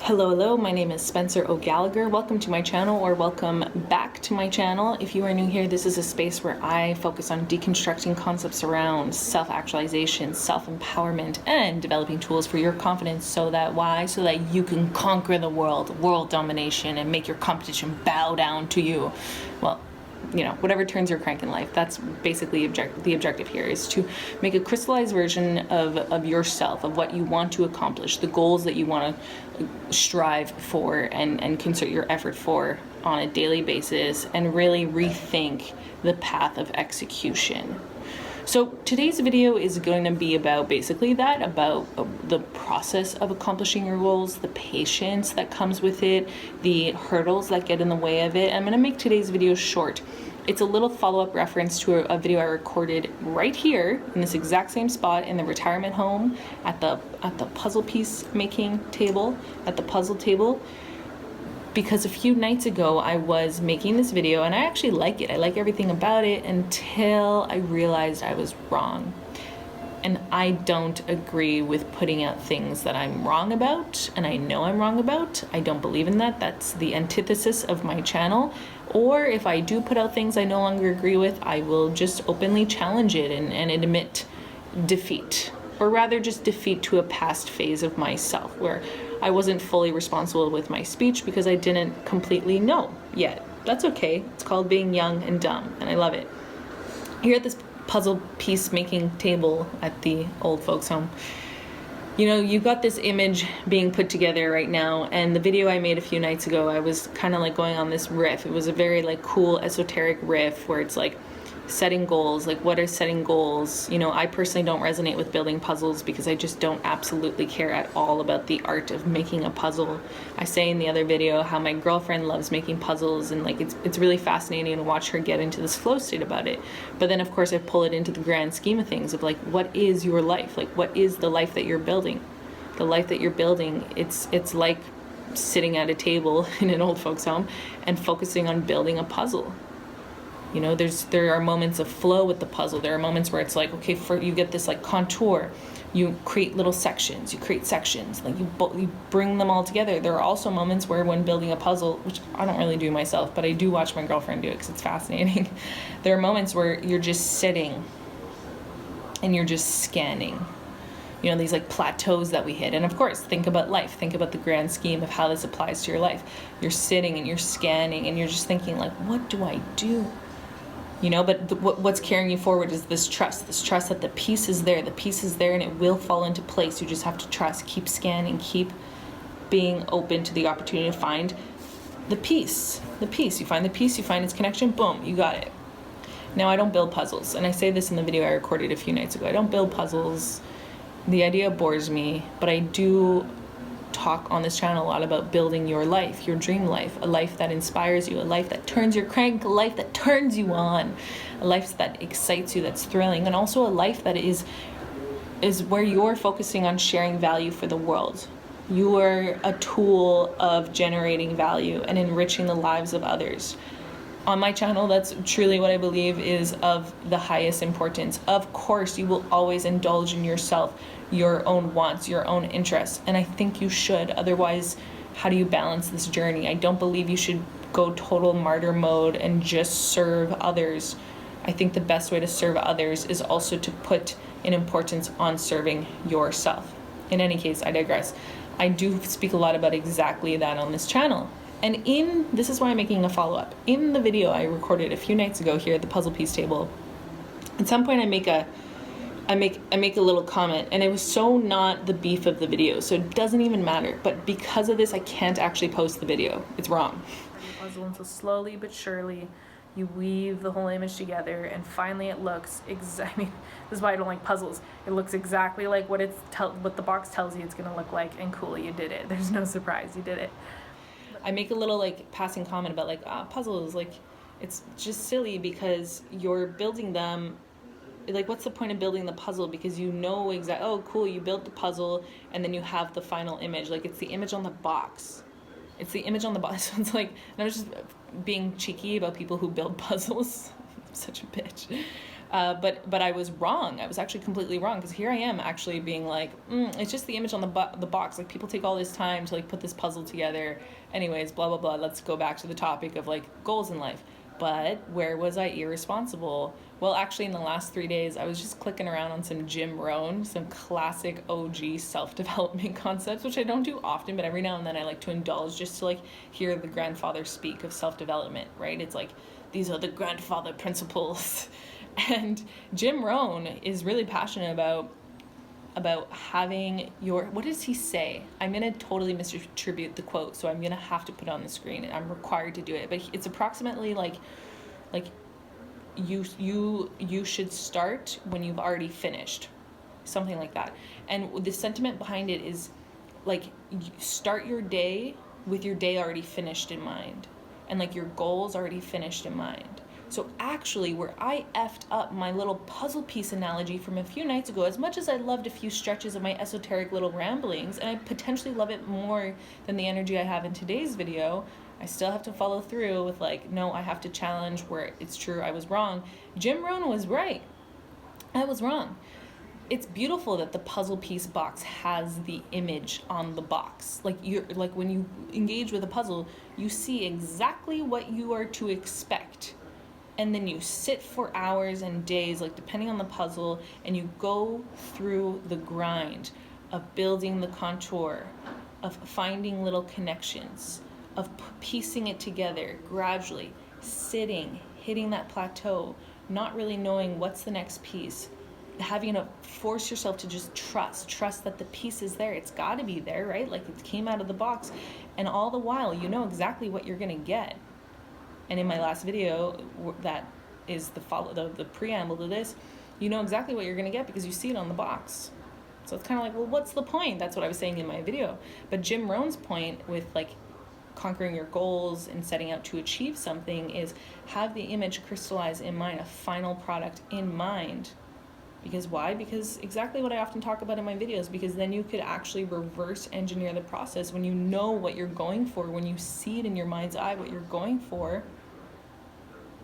Hello, my name is Spencer O'Gallagher. Welcome to my channel, or welcome back to my channel. If you are new here, this is a space where I focus on deconstructing concepts around self-actualization, self-empowerment, and developing tools for your confidence so that you can conquer the world domination, and make your competition bow down to you. Well, whatever turns your crank in life. That's basically the objective here, is to make a crystallized version of yourself, of what you want to accomplish, the goals that you want to strive for and concert your effort for on a daily basis, and really rethink the path of execution. So today's video is going to be about basically that, about the process of accomplishing your goals, the patience that comes with it, the hurdles that get in the way of it. I'm going to make today's video short. It's a little follow-up reference to a video I recorded right here in this exact same spot in the retirement home at the puzzle piece making table, at the puzzle table. Because a few nights ago I was making this video and I actually like it. I like everything about it until I realized I was wrong. And I don't agree with putting out things that I'm wrong about, and I know I'm wrong about. I don't believe in that. That's the antithesis of my channel. Or if I do put out things I no longer agree with, I will just openly challenge it and admit defeat. Or rather just defeat to a past phase of myself where I wasn't fully responsible with my speech because I didn't completely know yet. That's okay. It's called being young and dumb, and I love it. Here at this puzzle piece making table at the old folks home, you've got this image being put together right now, and the video I made a few nights ago, I was kind of like going on this riff. It was a very cool esoteric riff where it's like setting goals, what are setting goals? I personally don't resonate with building puzzles because I just don't absolutely care at all about the art of making a puzzle. I say in the other video how my girlfriend loves making puzzles, and it's really fascinating to watch her get into this flow state about it. But then of course I pull it into the grand scheme of things of what is your life? What is the life that you're building? The life that you're building, it's like sitting at a table in an old folks home and focusing on building a puzzle. There are moments of flow with the puzzle. There are moments where it's okay, you get this contour, you create little sections, you create sections, you bring them all together. There are also moments where when building a puzzle, which I don't really do myself, but I do watch my girlfriend do it because it's fascinating. There are moments where you're just sitting and you're just scanning. These plateaus that we hit. And of course, think about life. Think about the grand scheme of how this applies to your life. You're sitting and you're scanning and you're just thinking what do I do? But what's carrying you forward is this trust that the piece is there, and it will fall into place. You just have to trust, keep scanning, keep being open to the opportunity to find the piece. You find the piece, you find its connection, boom, you got it. Now, I don't build puzzles, and I say this in the video I recorded a few nights ago. I don't build puzzles. The idea bores me, but I do talk on this channel a lot about building your life, your dream life, a life that inspires you, a life that turns your crank, a life that turns you on, a life that excites you, that's thrilling, and also a life that is where you're focusing on sharing value for the world. You are a tool of generating value and enriching the lives of others. On my channel, that's truly what I believe is of the highest importance. Of course, you will always indulge in yourself, your own wants, your own interests, and I think you should. Otherwise, how do you balance this journey? I don't believe you should go total martyr mode and just serve others. I think the best way to serve others is also to put an importance on serving yourself. In any case, I digress. I do speak a lot about exactly that on this channel. And this is why I'm making a follow-up. In the video I recorded a few nights ago here at the puzzle piece table, at some point I make a little comment, and it was so not the beef of the video, so it doesn't even matter. But because of this, I can't actually post the video. It's wrong. Puzzle, and so slowly but surely, you weave the whole image together, and finally it looks this is why I don't like puzzles. It looks exactly like what the box tells you it's gonna look like, and cool, you did it. There's no surprise, you did it. I make a little passing comment about puzzles, it's just silly because you're building them. What's the point of building the puzzle? Because exactly, oh cool, you built the puzzle and then you have the final image. It's the image on the box. It's the image on the box. So it's and I was just being cheeky about people who build puzzles. I'm such a bitch. But I was wrong. I was actually completely wrong, because here I am actually being like, it's just the image on the box. Like, people take all this time to like put this puzzle together. Anyways, blah, blah, blah. Let's go back to the topic of like goals in life. But where was I irresponsible? Well, actually, in the last 3 days, I was just clicking around on some Jim Rohn, some classic OG self-development concepts, which I don't do often, but every now and then I like to indulge just to like hear the grandfather speak of self-development, right? It's like, these are the grandfather principles. And Jim Rohn is really passionate about having your, what does he say? I'm going to totally misattribute the quote, so I'm going to have to put it on the screen, and I'm required to do it. But it's approximately like you should start when you've already finished, something like that. And the sentiment behind it is like, start your day with your day already finished in mind, and like your goals already finished in mind. So actually, where I effed up my little puzzle piece analogy from a few nights ago, as much as I loved a few stretches of my esoteric little ramblings, and I potentially love it more than the energy I have in today's video, I still have to follow through with like, no, I have to challenge where it's true I was wrong. Jim Rohn was right. I was wrong. It's beautiful that the puzzle piece box has the image on the box. Like, when you engage with a puzzle, you see exactly what you are to expect. And then you sit for hours and days, like depending on the puzzle, and you go through the grind of building the contour, of finding little connections, of piecing it together gradually, sitting, hitting that plateau, not really knowing what's the next piece, having to force yourself to just trust that the piece is there. It's got to be there, right? Like, it came out of the box, and all the while you know exactly what you're going to get. And in my last video, that is the preamble to this, you know exactly what you're going to get because you see it on the box. So it's kind of like, well, what's the point? That's what I was saying in my video. But Jim Rohn's point with like conquering your goals and setting out to achieve something is have the image crystallize in mind, a final product in mind. Because why? Because exactly what I often talk about in my videos, because then you could actually reverse engineer the process. When you know what you're going for, when you see it in your mind's eye, what you're going for,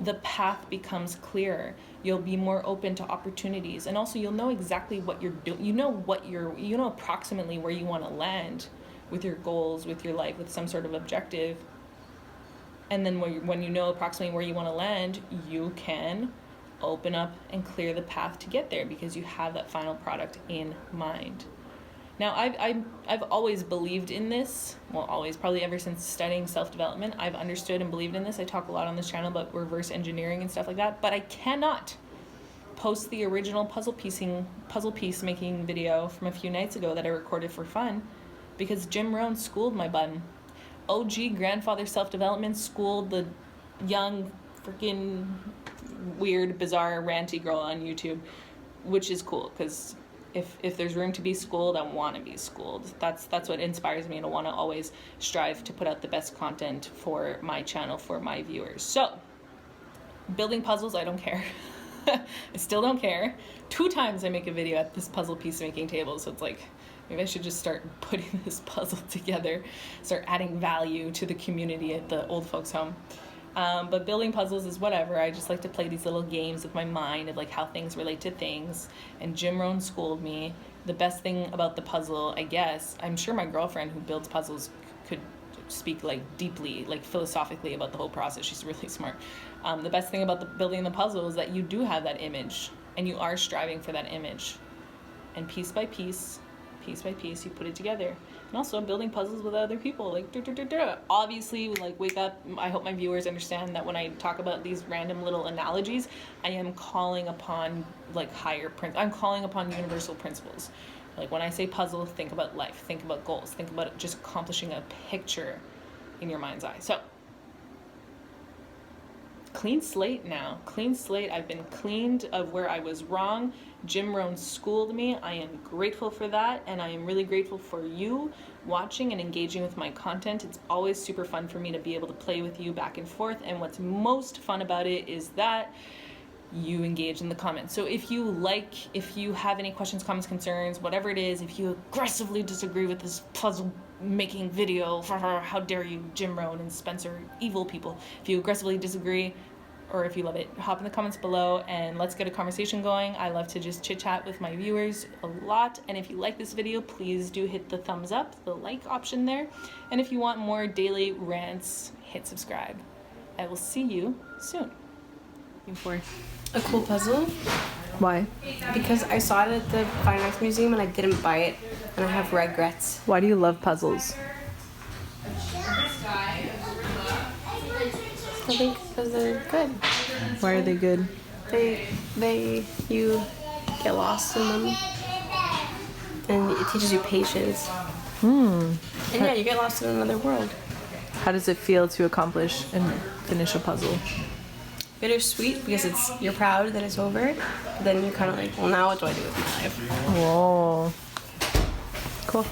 the path becomes clearer. You'll be more open to opportunities, and also you'll know exactly what you're doing. You know approximately where you want to land with your goals, with your life, with some sort of objective. And then when you know approximately where you want to land, you can open up and clear the path to get there because you have that final product in mind. Now, I've always believed in this. Well, always, probably ever since studying self-development, I've understood and believed in this. I talk a lot on this channel about reverse engineering and stuff like that, but I cannot post the original puzzle piece making video from a few nights ago that I recorded for fun because Jim Rohn schooled my button. OG grandfather self-development schooled the young, freaking weird, bizarre, ranty girl on YouTube, which is cool because if there's room to be schooled, I want to be schooled. That's what inspires me to want to always strive to put out the best content for my channel, for my viewers. So, building puzzles, I don't care. I still don't care. 2 times I make a video at this puzzle piece making table, so it's like, maybe I should just start putting this puzzle together, start adding value to the community at the old folks' home. But building puzzles is whatever. I just like to play these little games with my mind of like how things relate to things. And Jim Rohn schooled me. The best thing about the puzzle, I guess, I'm sure my girlfriend who builds puzzles could speak like deeply, like philosophically about the whole process. She's really smart. The best thing about building the puzzle is that you do have that image and you are striving for that image. And piece by piece, you put it together. And also building puzzles with other people, like obviously, like wake up. I hope my viewers understand that when I talk about these random little analogies, I am calling upon like I'm calling upon universal principles. Like when I say puzzle, think about life, think about goals, think about just accomplishing a picture in your mind's eye. So clean slate now. Clean slate. I've been cleaned of where I was wrong. Jim Rohn schooled me. I am grateful for that, and I am really grateful for you watching and engaging with my content. It's always super fun for me to be able to play with you back and forth, and what's most fun about it is that you engage in the comments. So if you have any questions, comments, concerns, whatever it is, if you aggressively disagree with this puzzle making video, how dare you, Jim Rohn and Spencer, evil people. If you aggressively disagree, or if you love it, hop in the comments below and let's get a conversation going. I love to just chit chat with my viewers a lot. And if you like this video, please do hit the thumbs up, the like option there. And if you want more daily rants, hit subscribe. I will see you soon. For a cool puzzle. why? Because I saw it at the Fine Arts Museum and I didn't buy it, and I have regrets. Why do you love puzzles? I think because they're good. Why are they good? You get lost in them, and it teaches you patience. And yeah, you get lost in another world. How does it feel to accomplish and finish a puzzle? Bittersweet because you're proud that it's over, but then you're kind of like, well, now what do I do with my life? Whoa. Cool.